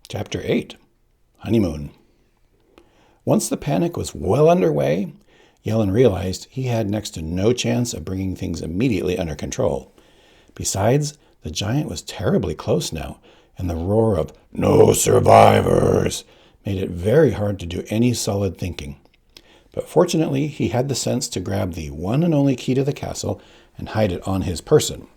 Chapter 8. Honeymoon. Once the panic was well underway, Yellen realized he had next to no chance of bringing things immediately under control. Besides, the giant was terribly close now, and the roar of "No survivors" made it very hard to do any solid thinking. But fortunately, he had the sense to grab the one and only key to the castle and hide it on his person.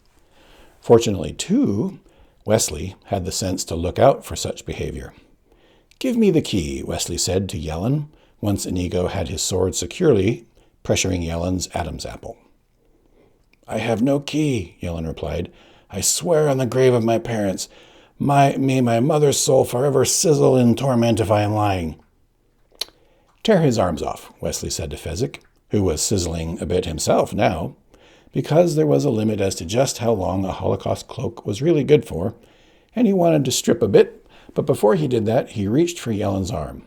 Fortunately, too, Wesley had the sense to look out for such behavior. "Give me the key," Wesley said to Yellen, once Inigo had his sword securely pressuring Yellen's Adam's apple. "I have no key," Yellen replied. "I swear on the grave of my parents. May my mother's soul forever sizzle in torment if I am lying." "Tear his arms off," Wesley said to Fezzik, who was sizzling a bit himself now, because there was a limit as to just how long a Holocaust cloak was really good for, and he wanted to strip a bit, but before he did that, he reached for Yellen's arm.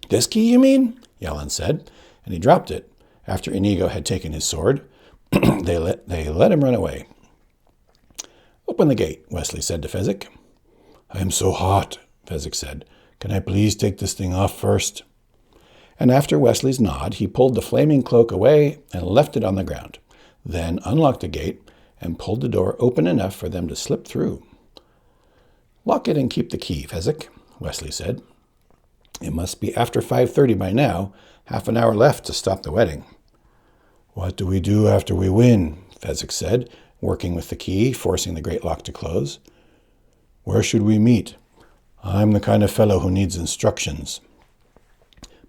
"This key, you mean?" Yellen said, and he dropped it after Inigo had taken his sword. They let him run away. "Open the gate," Wesley said to Fezzik. "I am so hot," Fezzik said. "Can I please take this thing off first?" And after Wesley's nod, he pulled the flaming cloak away and left it on the ground, then unlocked the gate and pulled the door open enough for them to slip through. "Lock it and keep the key, Fezzik," Wesley said. "It must be after 5:30 by now, half an hour left to stop the wedding." "What do we do after we win?" Fezzik said, working with the key, forcing the great lock to close. "Where should we meet? I'm the kind of fellow who needs instructions."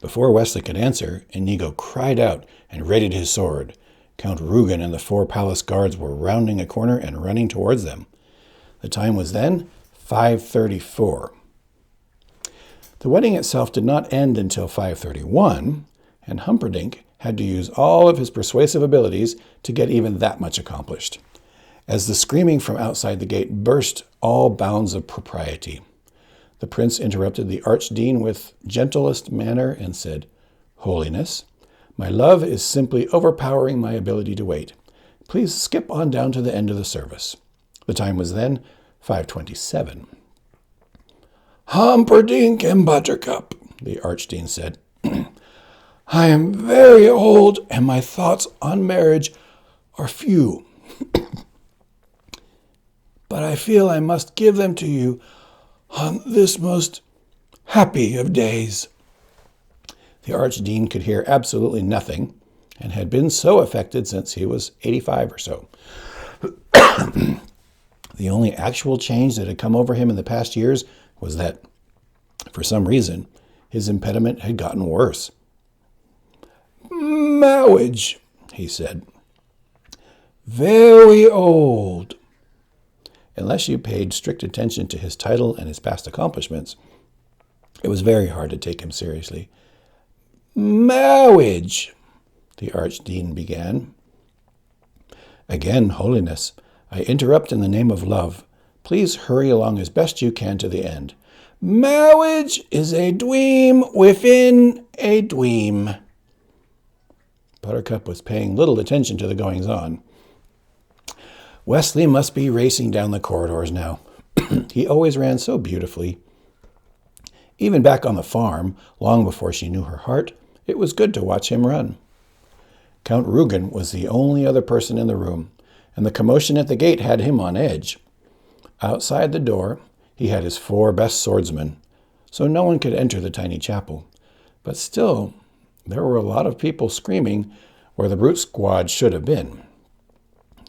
Before Wesley could answer, Inigo cried out and readied his sword. Count Rugen and the 4 palace guards were rounding a corner and running towards them. The time was then 5:34. The wedding itself did not end until 5:31, and Humperdinck had to use all of his persuasive abilities to get even that much accomplished, as the screaming from outside the gate burst all bounds of propriety. The prince interrupted the archdean with gentlest manner and said, "Holiness, my love is simply overpowering my ability to wait. Please skip on down to the end of the service." The time was then 5:27. "Humperdinck and Buttercup," the archdean said, "I am very old and my thoughts on marriage are few. But I feel I must give them to you on this most happy of days." The archdean could hear absolutely nothing and had been so affected since he was 85 or so. The only actual change that had come over him in the past years was that, for some reason, his impediment had gotten worse. "Marriage," he said. "Very old." Unless you paid strict attention to his title and his past accomplishments, it was very hard to take him seriously. "Marriage," the archdean began. "Again, Holiness, I interrupt in the name of love. Please hurry along as best you can to the end." "Marriage is a dream within a dream." Buttercup was paying little attention to the goings-on. Wesley must be racing down the corridors now. He always ran so beautifully. Even back on the farm, long before she knew her heart, it was good to watch him run. Count Rugen was the only other person in the room, and the commotion at the gate had him on edge. Outside the door, he had his 4 best swordsmen, so no one could enter the tiny chapel. But still, there were a lot of people screaming where the brute squad should have been.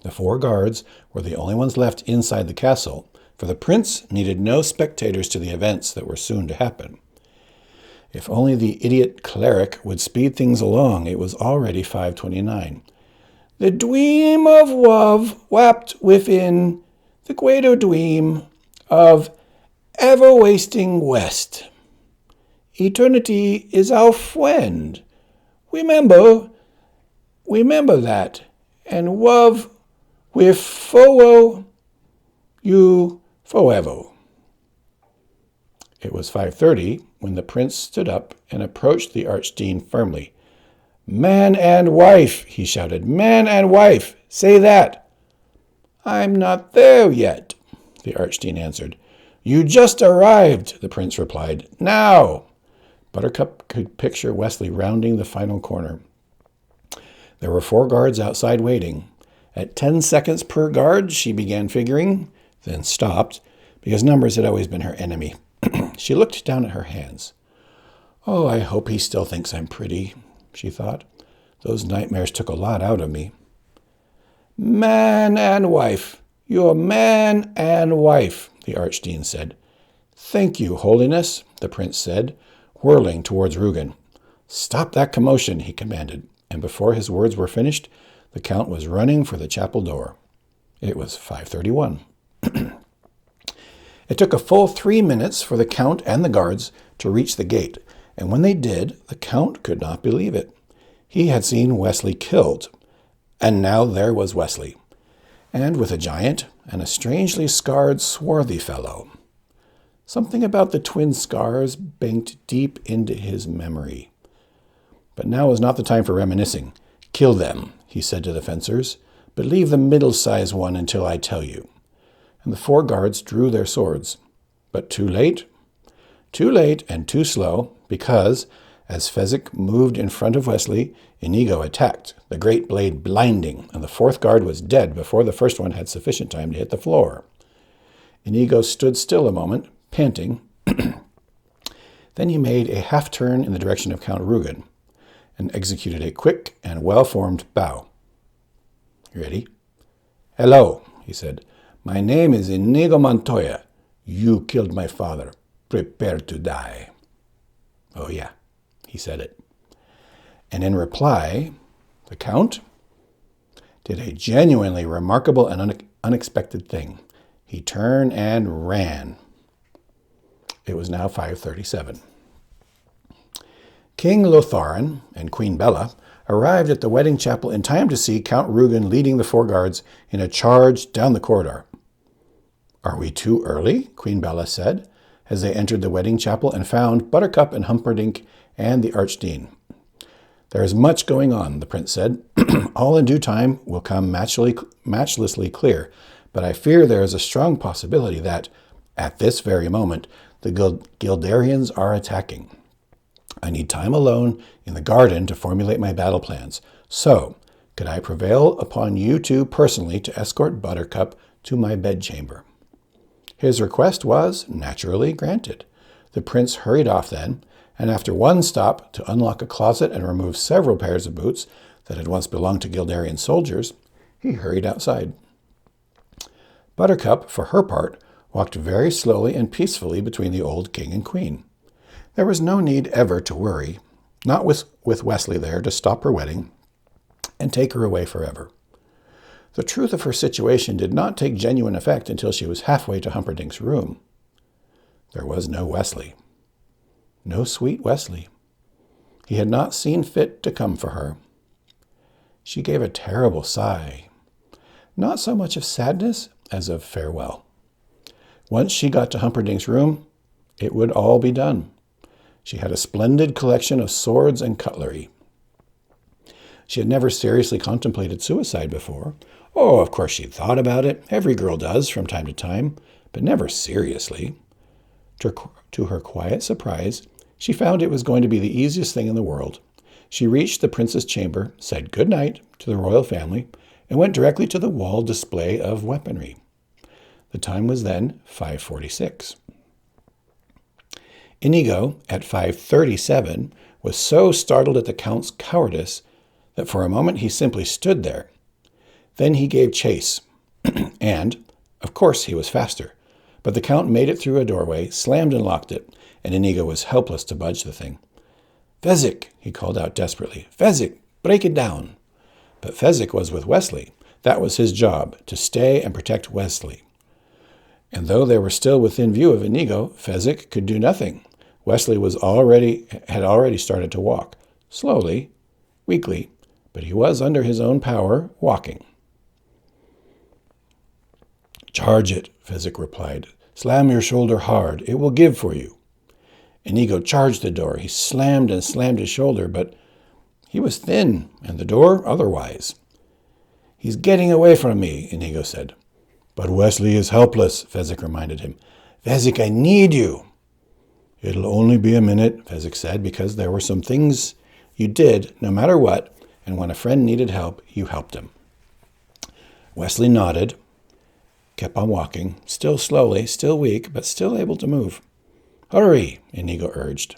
The 4 guards were the only ones left inside the castle, for the prince needed no spectators to the events that were soon to happen. If only the idiot cleric would speed things along, it was already 5:29. "The dream of love wrapped within the greater dream of ever-wasting West. Eternity is our friend. Remember that, and love will follow you forever." It was 5:30 when the prince stood up and approached the archdean firmly. "Man and wife," he shouted. "Man and wife, say that." "I'm not there yet," the archdean answered. You just arrived, the prince replied. Now! Buttercup could picture Wesley rounding the final corner. There were 4 guards outside waiting. At 10 seconds per guard, she began figuring, then stopped, because numbers had always been her enemy. She looked down at her hands. Oh, I hope he still thinks I'm pretty, she thought. Those nightmares took a lot out of me. Man and wife. You're man and wife, the Archdeacon said. Thank you, Holiness, the prince said, whirling towards Rugen. Stop that commotion, he commanded, and before his words were finished, the count was running for the chapel door. It was 5:31. It took a full 3 minutes for the count and the guards to reach the gate, and when they did, the count could not believe it. He had seen Wesley killed, and now there was Wesley, and with a giant and a strangely scarred, swarthy fellow. Something about the twin scars banked deep into his memory. But now was not the time for reminiscing. Kill them, he said to the fencers, but leave the middle-sized one until I tell you. And the 4 guards drew their swords. But too late? Too late and too slow, because, as Fezzik moved in front of Wesley, Inigo attacked, the great blade blinding, and the 4th guard was dead before the first one had sufficient time to hit the floor. Inigo stood still a moment, panting. Then he made a half-turn in the direction of Count Rugen and executed a quick and well-formed bow. Ready? Hello, he said. My name is Inigo Montoya. You killed my father. Prepare to die. Oh, yeah, he said it. And in reply, the Count did a genuinely remarkable and unexpected thing. He turned and ran. It was now 5:37. King Lotharin and Queen Bella arrived at the wedding chapel in time to see Count Rugen leading the 4 guards in a charge down the corridor. Are we too early? Queen Bella said, as they entered the wedding chapel and found Buttercup and Humperdinck and the Archdeacon. There is much going on, the prince said. All in due time will come matchlessly clear, but I fear there is a strong possibility that, at this very moment, the Gueldarians are attacking. I need time alone in the garden to formulate my battle plans. So, could I prevail upon you 2 personally to escort Buttercup to my bedchamber? His request was naturally granted. The prince hurried off then, and after one stop to unlock a closet and remove several pairs of boots that had once belonged to Gueldarian soldiers, he hurried outside. Buttercup, for her part, walked very slowly and peacefully between the old king and queen. There was no need ever to worry, not with Wesley there to stop her wedding and take her away forever. The truth of her situation did not take genuine effect until she was halfway to Humperdinck's room. There was no Wesley. No sweet Wesley. He had not seen fit to come for her. She gave a terrible sigh, not so much of sadness as of farewell. Once she got to Humperdinck's room, it would all be done. She had a splendid collection of swords and cutlery. She had never seriously contemplated suicide before. Oh, of course she'd thought about it. Every girl does from time to time, but never seriously. To her quiet surprise, she found it was going to be the easiest thing in the world. She reached the prince's chamber, said good night to the royal family, and went directly to the wall display of weaponry. The time was then 5:46. Inigo, at 5:37, was so startled at the count's cowardice that for a moment he simply stood there. Then he gave chase, and, of course, he was faster. But the count made it through a doorway, slammed and locked it, and Inigo was helpless to budge the thing. Fezzik, he called out desperately. Fezzik, break it down. But Fezzik was with Wesley. That was his job, to stay and protect Wesley. And though they were still within view of Inigo, Fezzik could do nothing. Wesley had already started to walk, slowly, weakly, but he was under his own power, walking. Charge it, Fezzik replied. Slam your shoulder hard. It will give for you. Inigo charged the door. He slammed and slammed his shoulder, but he was thin, and the door otherwise. He's getting away from me, Inigo said. But Wesley is helpless, Fezzik reminded him. Fezzik, I need you. It'll only be a minute, Fezzik said, because there were some things you did no matter what, and when a friend needed help, you helped him. Wesley nodded, kept on walking, still slowly, still weak, but still able to move. Hurry, Inigo urged.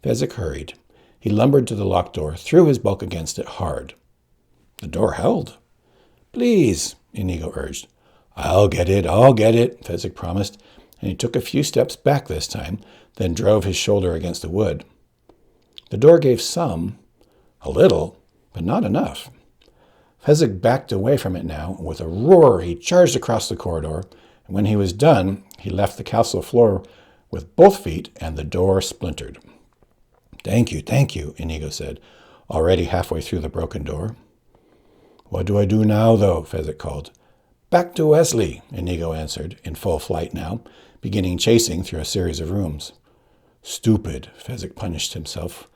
Fezzik hurried. He lumbered to the locked door, threw his bulk against it hard. The door held. Please, Inigo urged. I'll get it, Fezzik promised, and he took a few steps back this time, then drove his shoulder against the wood. The door gave a little, but not enough. Fezzik backed away from it now, and with a roar he charged across the corridor, and when he was done, he left the castle floor with both feet, and the door splintered. Thank you, Inigo said, already halfway through the broken door. What do I do now, though? Fezzik called. Back to Wesley, Inigo answered, in full flight now, beginning chasing through a series of rooms. Stupid, Fezzik punished himself,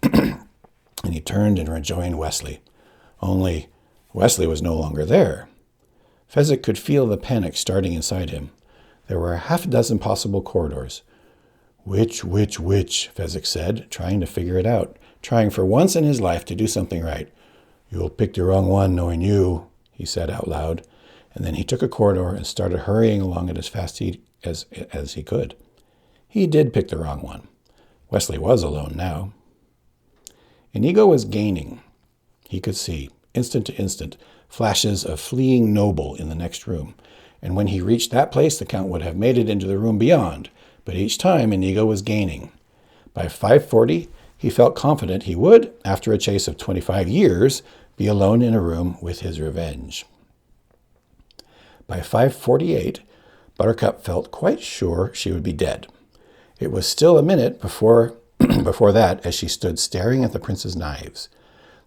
and he turned and rejoined Wesley. Only Wesley was no longer there. Fezzik could feel the panic starting inside him. There were half a dozen possible corridors. Which, Fezzik said, trying to figure it out, trying for once in his life to do something right. You'll pick the wrong one, knowing you, he said out loud, and then he took a corridor and started hurrying along it as fast as he could. He did pick the wrong one. Wesley was alone now. Inigo was gaining. He could see, instant to instant, flashes of fleeing noble in the next room, and when he reached that place, the Count would have made it into the room beyond, but each time Inigo was gaining. By 5:40, he felt confident he would, after a chase of 25 years, be alone in a room with his revenge. By 5:48, Buttercup felt quite sure she would be dead. It was still a minute before that as she stood staring at the prince's knives.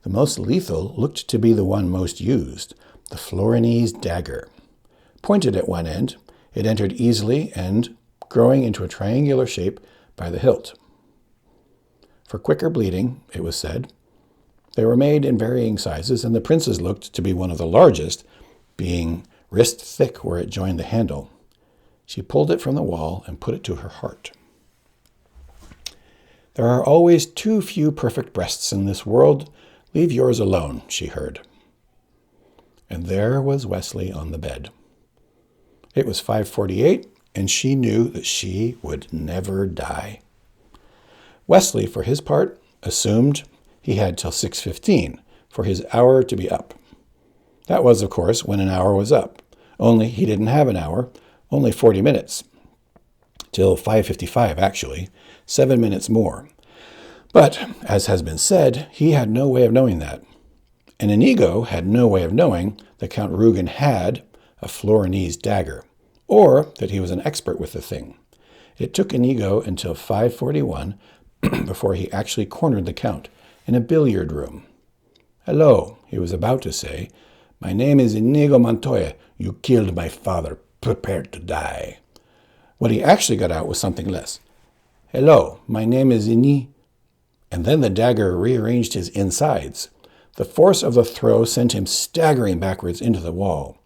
The most lethal looked to be the one most used, the Florinese dagger. Pointed at one end, it entered easily and, growing into a triangular shape by the hilt. For quicker bleeding, it was said. They were made in varying sizes, and the prince's looked to be one of the largest, being wrist thick where it joined the handle. She pulled it from the wall and put it to her heart. There are always too few perfect breasts in this world. Leave yours alone, she heard. And there was Wesley on the bed. It was 5:48, and she knew that she would never die. Wesley, for his part, assumed he had till 6:15 for his hour to be up. That was, of course, when an hour was up. Only he didn't have an hour, only 40 minutes. Till 5:55, actually, 7 minutes more. But, as has been said, he had no way of knowing that. And Inigo had no way of knowing that Count Rugen had a Florinese dagger, or that he was an expert with the thing. It took Inigo until 5:41 before he actually cornered the Count in a billiard room. Hello, he was about to say. My name is Inigo Montoya. You killed my father. Prepare to die. What he actually got out was something less. Hello, my name is And then the dagger rearranged his insides. The force of the throw sent him staggering backwards into the wall.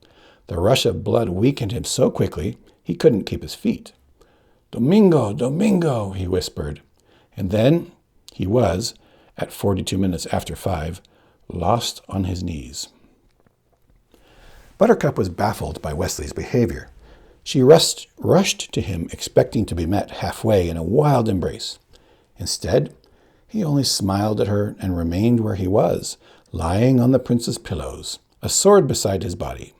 The rush of blood weakened him so quickly he couldn't keep his feet. Domingo, Domingo, he whispered. And then he was, at 42 minutes after 5, lost on his knees. Buttercup was baffled by Wesley's behavior. She rushed to him, expecting to be met halfway in a wild embrace. Instead, he only smiled at her and remained where he was, lying on the prince's pillows, a sword beside his body.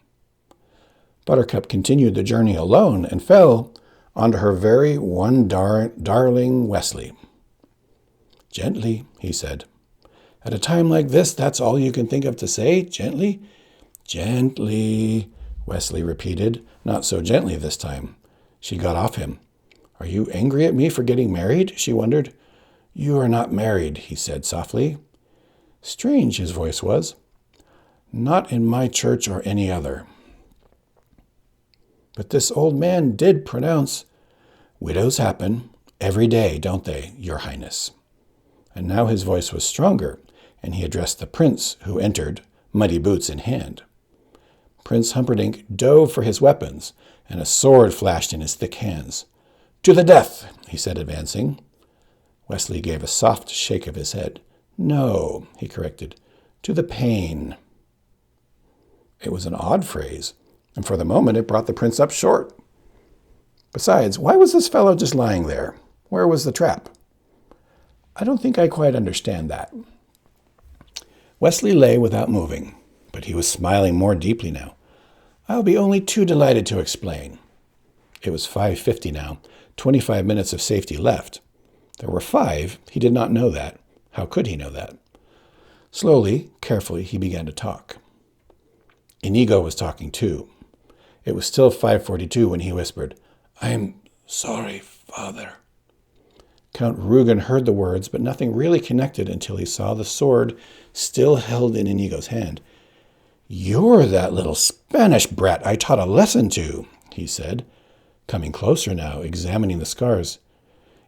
Buttercup continued the journey alone and fell onto her very one darling Wesley. Gently, he said. At a time like this, that's all you can think of to say? Gently? Gently, Wesley repeated, not so gently this time. She got off him. Are you angry at me for getting married? She wondered. You are not married, he said softly. Strange his voice was. Not in my church or any other. But this old man did pronounce, Widows happen every day, don't they, Your Highness? And now his voice was stronger, and he addressed the prince, who entered, muddy boots in hand. Prince Humperdinck dove for his weapons, and a sword flashed in his thick hands. "To the death," he said, advancing. Wesley gave a soft shake of his head. "No," he corrected, "to the pain." It was an odd phrase, and for the moment it brought the prince up short. Besides, why was this fellow just lying there? Where was the trap? "I don't think I quite understand that." Wesley lay without moving, but he was smiling more deeply now. "I'll be only too delighted to explain." It was 5:50 now, 25 minutes of safety left. There were 5. He did not know that. How could he know that? Slowly, carefully, he began to talk. Inigo was talking too. It was still 5:42 when he whispered, "I'm sorry, Father." Count Rugen heard the words, but nothing really connected until he saw the sword still held in Inigo's hand. "You're that little Spanish brat I taught a lesson to," he said, coming closer now, examining the scars.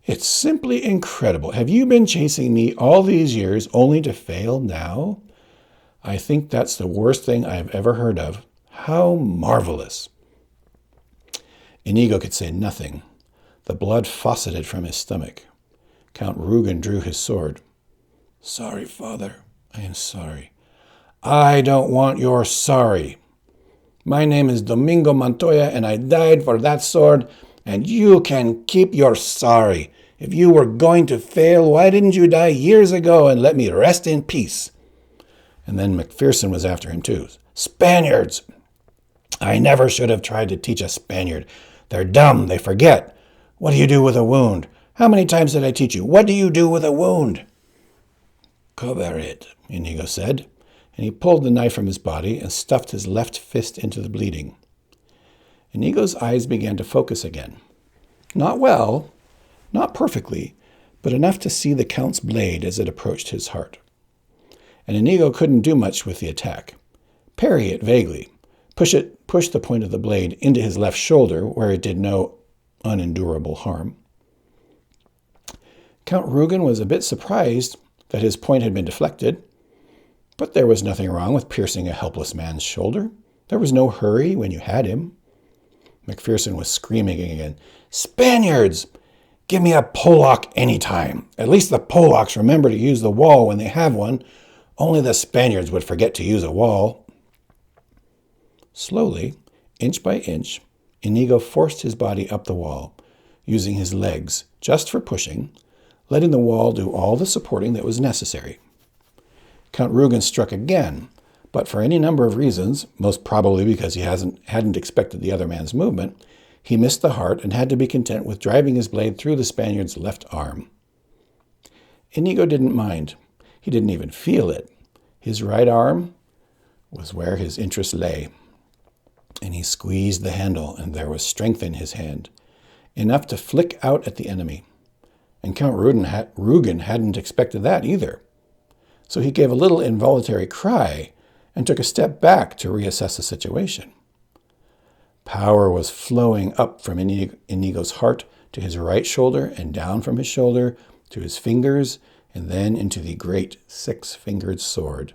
"It's simply incredible. Have you been chasing me all these years only to fail now? I think that's the worst thing I've ever heard of. How marvelous." Inigo could say nothing. The blood fauceted from his stomach. Count Rugen drew his sword. "Sorry, Father. I am sorry." "I don't want your sorry. My name is Domingo Montoya, and I died for that sword, and you can keep your sorry. If you were going to fail, why didn't you die years ago and let me rest in peace?" And then McPherson was after him too. "Spaniards! I never should have tried to teach a Spaniard. They're dumb, they forget. What do you do with a wound? How many times did I teach you? What do you do with a wound?" "Cover it," Inigo said, and he pulled the knife from his body and stuffed his left fist into the bleeding. Inigo's eyes began to focus again. Not well, not perfectly, but enough to see the Count's blade as it approached his heart. And Inigo couldn't do much with the attack. Parry it vaguely, push the point of the blade into his left shoulder where it did no unendurable harm. Count Rugen was a bit surprised that his point had been deflected, but there was nothing wrong with piercing a helpless man's shoulder. There was no hurry when you had him. McPherson was screaming again, "Spaniards! Give me a Pollock any time. At least the Pollocks remember to use the wall when they have one. Only the Spaniards would forget to use a wall." Slowly, inch by inch, Inigo forced his body up the wall, using his legs just for pushing, letting the wall do all the supporting that was necessary. Count Rugen struck again, but for any number of reasons, most probably because he hadn't expected the other man's movement, he missed the heart and had to be content with driving his blade through the Spaniard's left arm. Inigo didn't mind. He didn't even feel it. His right arm was where his interest lay. And he squeezed the handle, and there was strength in his hand, enough to flick out at the enemy. And Count Rugen hadn't expected that either. So he gave a little involuntary cry and took a step back to reassess the situation. Power was flowing up from Inigo's heart to his right shoulder and down from his shoulder to his fingers and then into the great 6-fingered sword.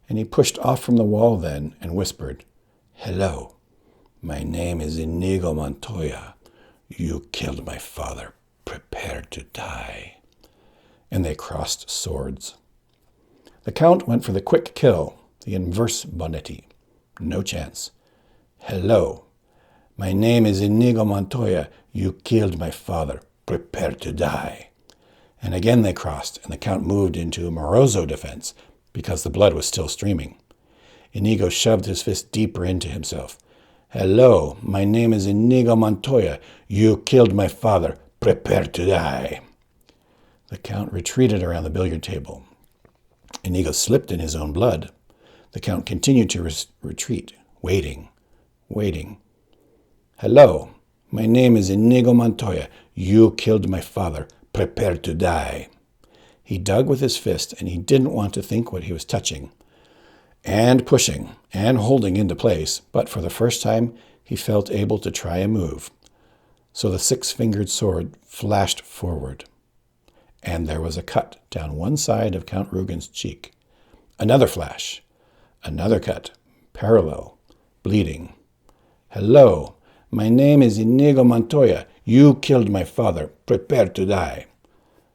And he pushed off from the wall then and whispered, "Hello, my name is Inigo Montoya. You killed my father. Prepare to die." And they crossed swords. The Count went for the quick kill, the inverse Bonetti. No chance. "Hello, my name is Inigo Montoya. You killed my father. Prepare to die." And again they crossed, and the Count moved into Morozo defense because the blood was still streaming. Inigo shoved his fist deeper into himself. "Hello, my name is Inigo Montoya. You killed my father. Prepare to die." The Count retreated around the billiard table. Inigo slipped in his own blood. The Count continued to retreat, waiting. "Hello, my name is Inigo Montoya. You killed my father. Prepare to die." He dug with his fist, and he didn't want to think what he was touching and pushing and holding into place, but for the first time he felt able to try a move. So the 6-fingered sword flashed forward, and there was a cut down one side of Count Rugen's cheek. Another flash, another cut, parallel, bleeding. "Hello, my name is Inigo Montoya. You killed my father. Prepare to die."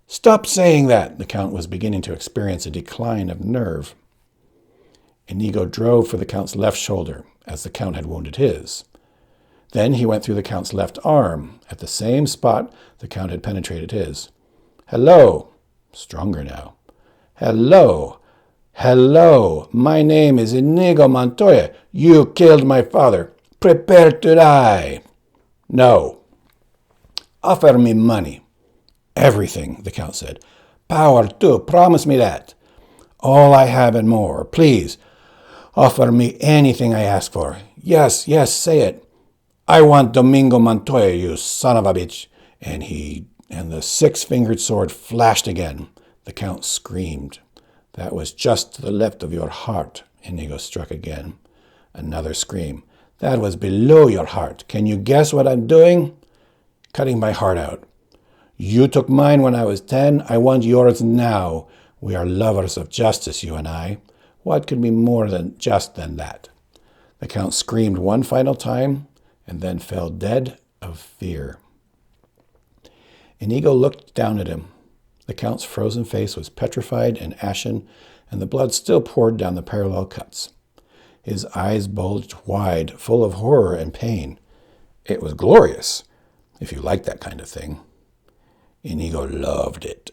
"Stop saying that!" The Count was beginning to experience a decline of nerve. Inigo drove for the Count's left shoulder, as the Count had wounded his. Then he went through the Count's left arm, at the same spot the Count had penetrated his. "Hello!" Stronger now. "Hello! Hello! My name is Inigo Montoya. You killed my father. Prepare to die." "No." "Offer me money." "Everything," the Count said. "Power, too. Promise me that." "All I have and more. Please, offer me anything I ask for." "Yes, yes, say it." "I want Domingo Montoya, you son of a bitch." And the six-fingered sword flashed again. The Count screamed. "That was just to the left of your heart." Inigo struck again. Another scream. "That was below your heart. Can you guess what I'm doing?" "Cutting my heart out." "You took mine when I was 10. I want yours now. We are lovers of justice, you and I. What could be more than just than that?" The Count screamed one final time and then fell dead of fear. Inigo looked down at him. The Count's frozen face was petrified and ashen, and the blood still poured down the parallel cuts. His eyes bulged wide, full of horror and pain. It was glorious, if you liked that kind of thing. Inigo loved it.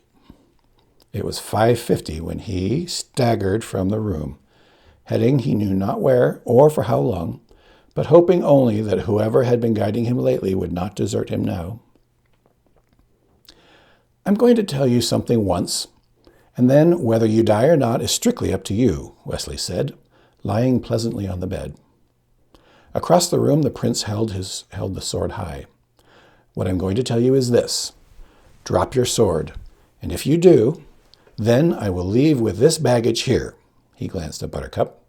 It was 5:50 when he staggered from the room, heading he knew not where or for how long, but hoping only that whoever had been guiding him lately would not desert him now. "I'm going to tell you something once, and then whether you die or not is strictly up to you," Wesley said, lying pleasantly on the bed. Across the room, the prince held the sword high. "What I'm going to tell you is this. Drop your sword, and if you do, then I will leave with this baggage here." He glanced at Buttercup.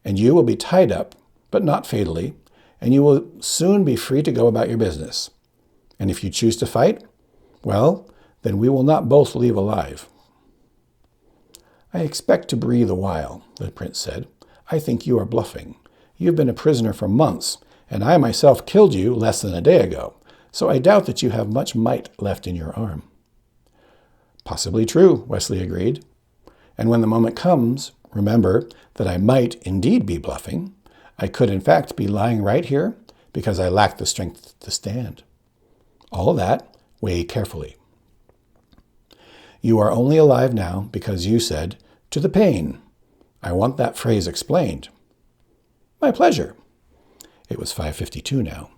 "And you will be tied up, but not fatally, and you will soon be free to go about your business. And if you choose to fight, well, then we will not both leave alive." "I expect to breathe a while," the prince said. "I think you are bluffing. You've been a prisoner for months, and I myself killed you less than a day ago, so I doubt that you have much might left in your arm." "Possibly true," Wesley agreed. "And when the moment comes, remember that I might indeed be bluffing. I could in fact be lying right here because I lack the strength to stand. All of that, weigh carefully. You are only alive now because you said, 'To the pain.' I want that phrase explained." "My pleasure." It was 5:52 now.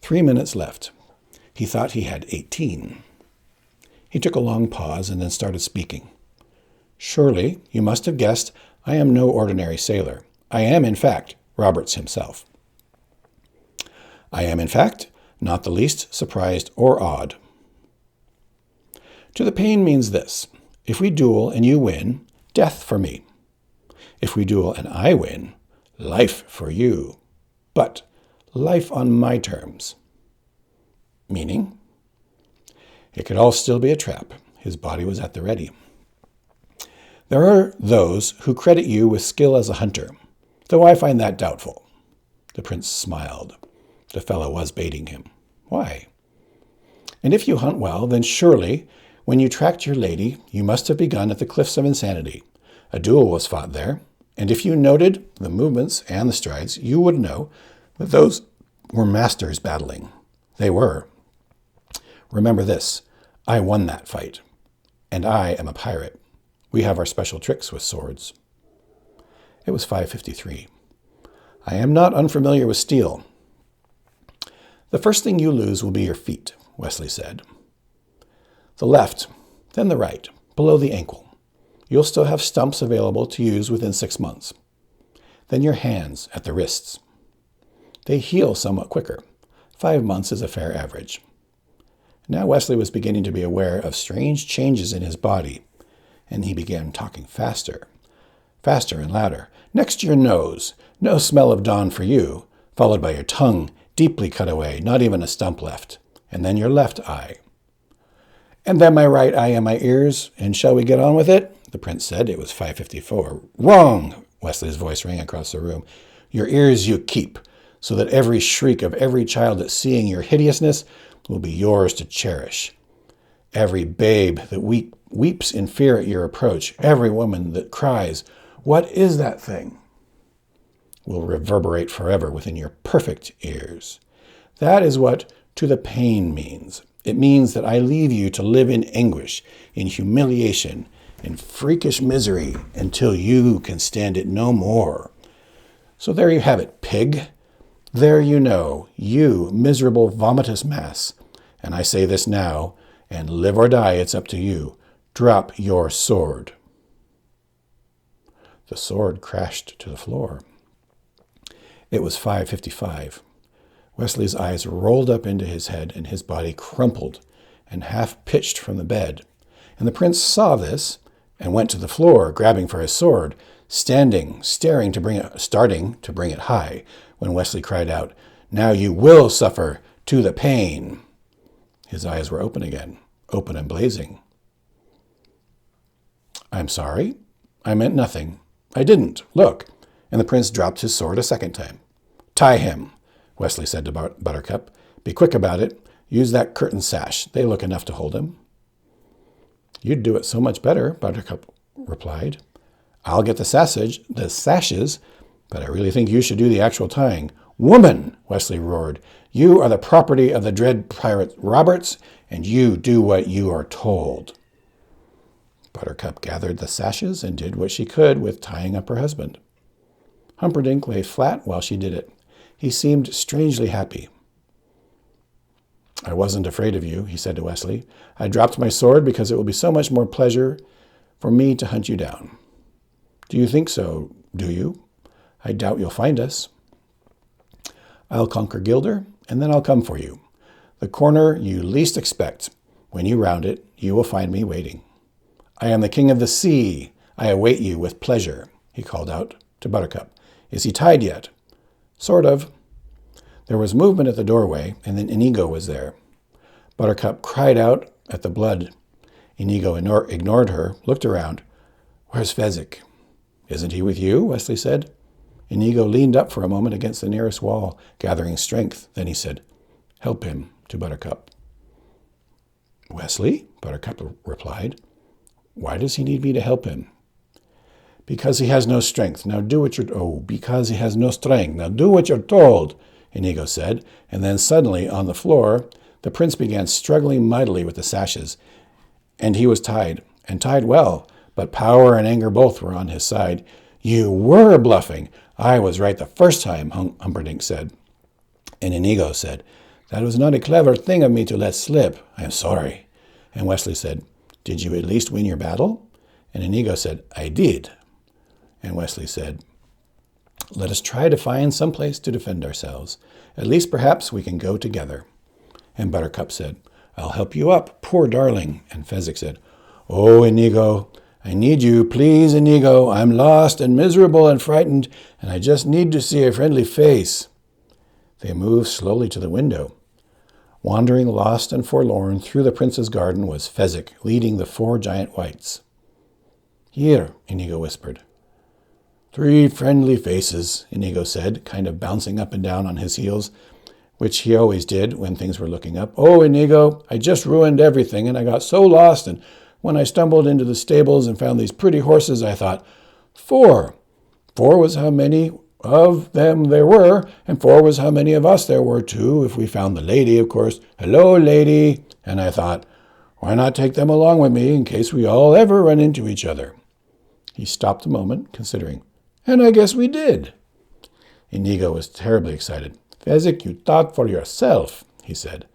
3 minutes left. He thought he had 18. He took a long pause and then started speaking. "Surely, you must have guessed I am no ordinary sailor. I am, in fact, Roberts himself. I am, in fact, not the least surprised or awed. To the pain means this. If we duel and you win, death for me. If we duel and I win, life for you. But life on my terms." "Meaning?" It could all still be a trap. His body was at the ready. "There are those who credit you with skill as a hunter, though I find that doubtful." The prince smiled. The fellow was baiting him. "Why?" "And if you hunt well, then surely, when you tracked your lady, you must have begun at the Cliffs of Insanity. A duel was fought there, and if you noted the movements and the strides, you would know that those were masters battling. They were. Remember this, I won that fight, and I am a pirate. We have our special tricks with swords." It was 5:53. "I am not unfamiliar with steel." "The first thing you lose will be your feet," Wesley said. "The left, then the right, below the ankle. You'll still have stumps available to use within 6 months. Then your hands at the wrists. They heal somewhat quicker. 5 months is a fair average." Now Wesley was beginning to be aware of strange changes in his body, and he began talking faster and louder. "Next your nose, no smell of dawn for you, followed by your tongue, deeply cut away, not even a stump left, and then your left eye. And then my right eye and my ears, and shall we get on with it?" the prince said. It was 5:54. "Wrong!" Wesley's voice rang across the room. "Your ears you keep. so that every shriek of every child that seeing your hideousness will be yours to cherish. Every babe that weeps in fear at your approach, every woman that cries, "What is that thing?" will reverberate forever within your perfect ears. That is what "to the pain" means. It means that I leave you to live in anguish, in humiliation, in freakish misery, until you can stand it no more. So there you have it, pig. There you know, you miserable vomitous mass. And I say this now, and live or die, it's up to you. Drop your sword. The sword crashed to the floor. It was 5:55. Wesley's eyes rolled up into his head, and his body crumpled and half pitched from the bed. And the prince saw this and went to the floor, grabbing for his sword, starting to bring it high, when Wesley cried out, "Now you will suffer to the pain." His eyes were open again, open and blazing. "I'm sorry. I meant nothing. I didn't. Look." And the prince dropped his sword a second time. "Tie him," Wesley said to Buttercup. "Be quick about it. Use that curtain sash. They look enough to hold him." "You'd do it so much better," Buttercup replied. "I'll get the sashes, but I really think you should do the actual tying." "Woman!" Wesley roared. "You are the property of the dread pirate Roberts, and you do what you are told." Buttercup gathered the sashes and did what she could with tying up her husband. Humperdinck lay flat while she did it. He seemed strangely happy. "I wasn't afraid of you," he said to Wesley. "I dropped my sword because it will be so much more pleasure for me to hunt you down." "Do you think so, do you? I doubt you'll find us." "I'll conquer Gilder, and then I'll come for you. The corner you least expect. When you round it, you will find me waiting. I am the king of the sea. I await you with pleasure," he called out to Buttercup. "Is he tied yet?" "Sort of." There was movement at the doorway, and then Inigo was there. Buttercup cried out at the blood. Inigo ignored her, looked around. "Where's Fezzik?" "Isn't he with you?" Wesley said. Inigo leaned up for a moment against the nearest wall, gathering strength. Then he said, "Help him," to Buttercup. "Wesley?" Buttercup replied. "Why does he need me to help him?" "Because he has no strength. Now do what you're... because he has no strength. Now do what you're told," Inigo said. And then suddenly, on the floor, the prince began struggling mightily with the sashes. And he was tied, and tied well, but power and anger both were on his side. "You were bluffing. I was right the first time," Humperdinck said. And Inigo said, "That was not a clever thing of me to let slip. I am sorry." And Wesley said, "Did you at least win your battle?" And Inigo said, "I did." And Wesley said, "Let us try to find some place to defend ourselves. At least perhaps we can go together." And Buttercup said, "I'll help you up, poor darling." And Fezzik said, "Oh, Inigo, I need you. Please, Inigo. I'm lost and miserable and frightened, and I just need to see a friendly face." They moved slowly to the window. Wandering lost and forlorn through the prince's garden was Fezzik, leading the 4 giant whites. "Here," Inigo whispered. "3 friendly faces," Inigo said, kind of bouncing up and down on his heels, which he always did when things were looking up. "Oh, Inigo, I just ruined everything, and I got so lost, and when I stumbled into the stables and found these pretty horses, I thought, 4. 4 was how many of them there were, and 4 was how many of us there were, too, if we found the lady, of course. Hello, lady." And I thought, why not take them along with me in case we all ever run into each other? He stopped a moment, considering. "And I guess we did." Inigo was terribly excited. "Fezzik, you thought for yourself," he said.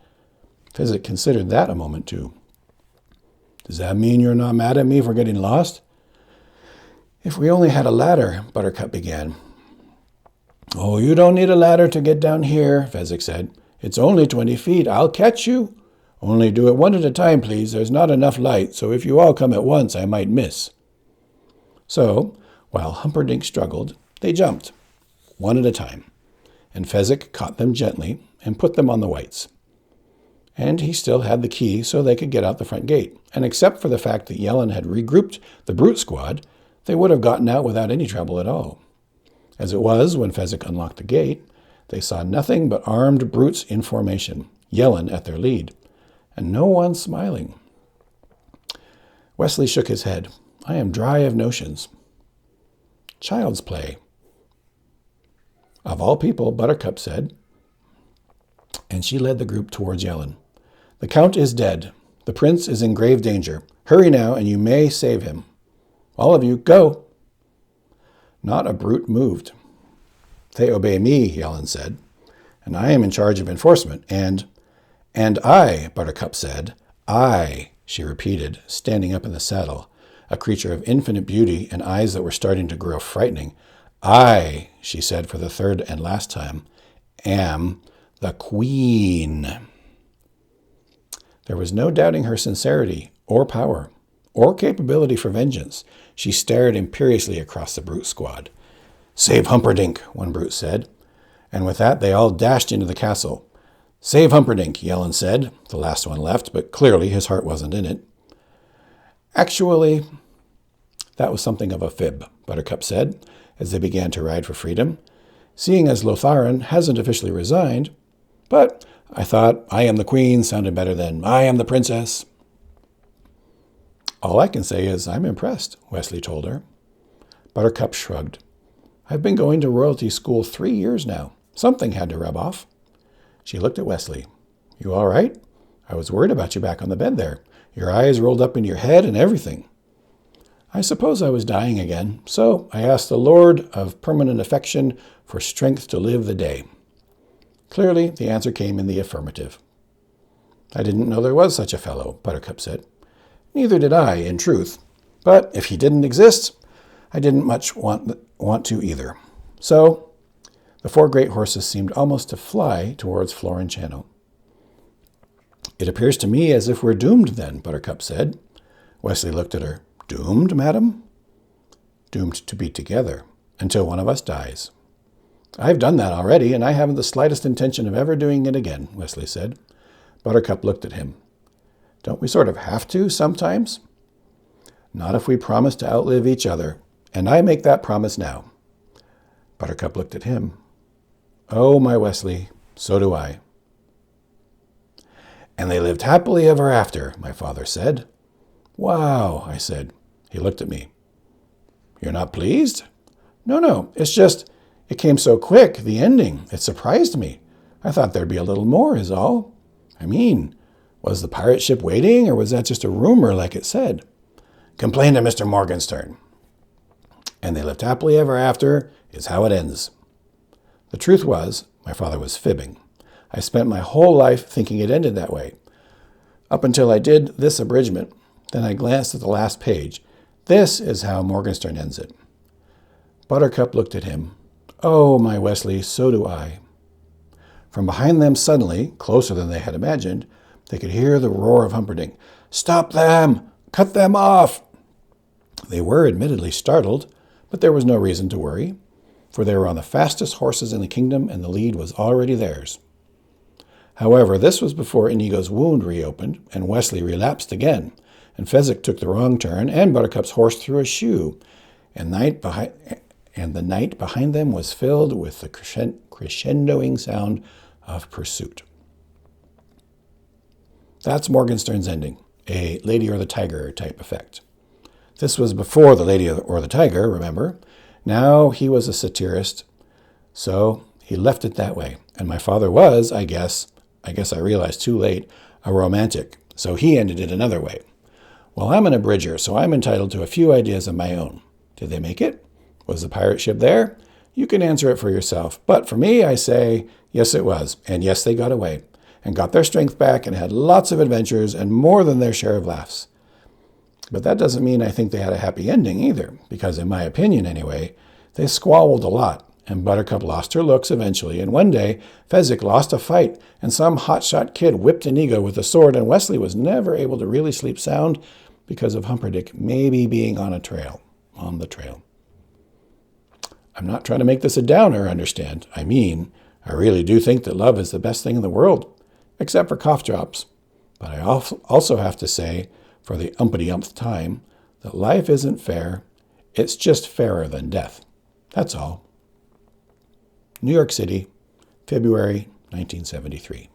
Fezzik considered that a moment, too. "Does that mean you're not mad at me for getting lost?" "If we only had a ladder," Buttercup began. "Oh, you don't need a ladder to get down here," Fezzik said. "It's only 20 feet. I'll catch you. Only do it one at a time, please. There's not enough light, so if you all come at once, I might miss." So, while Humperdinck struggled, they jumped, one at a time, and Fezzik caught them gently and put them on the whites. And he still had the key so they could get out the front gate, and except for the fact that Yellen had regrouped the brute squad, they would have gotten out without any trouble at all. As it was, when Fezzik unlocked the gate, They saw nothing but armed brutes in formation, Yellen at their lead, and no one smiling. Wesley shook his head. I am dry of notions. Child's play. Of all people, Buttercup said, and she led the group towards Yellen. The Count is dead. The prince is in grave danger. Hurry now, and you may save him. All of you, go. Not a brute moved. They obey me, Yellen said, and I am in charge of enforcement, and I, Buttercup said. I, she repeated, standing up in the saddle, a creature of infinite beauty and eyes that were starting to grow frightening. I, she said for the third and last time, am the Queen. There was no doubting her sincerity or power or capability for vengeance. She stared imperiously across the brute squad. Save Humperdinck, one brute said, and with that they all dashed into the castle. Save Humperdinck, Yellen said. The last one left, but clearly his heart wasn't in it. Actually, that was something of a fib, Buttercup said, as they began to ride for freedom, seeing as Lotharin hasn't officially resigned. But I thought I am the Queen sounded better than I am the Princess. All I can say is I'm impressed, Wesley told her. Buttercup shrugged. I've been going to royalty school 3 years now. Something had to rub off. She looked at Wesley. You all right? I was worried about you back on the bed there. Your eyes rolled up into your head and everything. I suppose I was dying again, so I asked the Lord of permanent affection for strength to live the day. Clearly, the answer came in the affirmative. I didn't know there was such a fellow, Buttercup said. Neither did I, in truth. But if he didn't exist, I didn't much want to either. So, the 4 great horses seemed almost to fly towards Florenchano. It appears to me as if we're doomed then, Buttercup said. Wesley looked at her. Doomed, madam? Doomed to be together, until one of us dies. I've done that already, and I haven't the slightest intention of ever doing it again, Wesley said. Buttercup looked at him. Don't we sort of have to sometimes? Not if we promise to outlive each other, and I make that promise now. Buttercup looked at him. Oh, my Wesley, so do I. And they lived happily ever after, my father said. Wow, I said. He looked at me. You're not pleased? No, it's just, it came so quick, the ending. It surprised me. I thought there'd be a little more, is all. I mean, was the pirate ship waiting, or was that just a rumor like it said? Complain to Mr. Morgenstern. And they lived happily ever after is how it ends. The truth was, my father was fibbing. I spent my whole life thinking it ended that way. Up until I did this abridgment, then I glanced at the last page. This is how Morgenstern ends it. Buttercup looked at him. Oh, my Wesley, so do I. From behind them suddenly, closer than they had imagined, they could hear the roar of Humperdinck. Stop them! Cut them off! They were admittedly startled, but there was no reason to worry, for they were on the fastest horses in the kingdom and the lead was already theirs. However, this was before Inigo's wound reopened and Wesley relapsed again, and Fezzik took the wrong turn and Buttercup's horse threw a shoe, and the night behind them was filled with the crescendoing sound of pursuit. That's Morgenstern's ending, a Lady or the Tiger type effect. This was before the Lady or the Tiger, remember? Now he was a satirist, so he left it that way. And my father was, I guess I realized too late, a romantic, so he ended it another way. Well, I'm an abridger, so I'm entitled to a few ideas of my own. Did they make it? Was the pirate ship there? You can answer it for yourself. But for me, I say, yes, it was. And yes, they got away and got their strength back and had lots of adventures and more than their share of laughs. But that doesn't mean I think they had a happy ending either, because in my opinion anyway, they squabbled a lot, and Buttercup lost her looks eventually, and one day Fezzik lost a fight, and some hotshot kid whipped Inigo with a sword, and Wesley was never able to really sleep sound because of Humperdinck maybe being on the trail. I'm not trying to make this a downer, understand. I mean, I really do think that love is the best thing in the world, except for cough drops. But I also have to say, for the umpty-umpth time, that life isn't fair. It's just fairer than death. That's all. New York City, February 1973.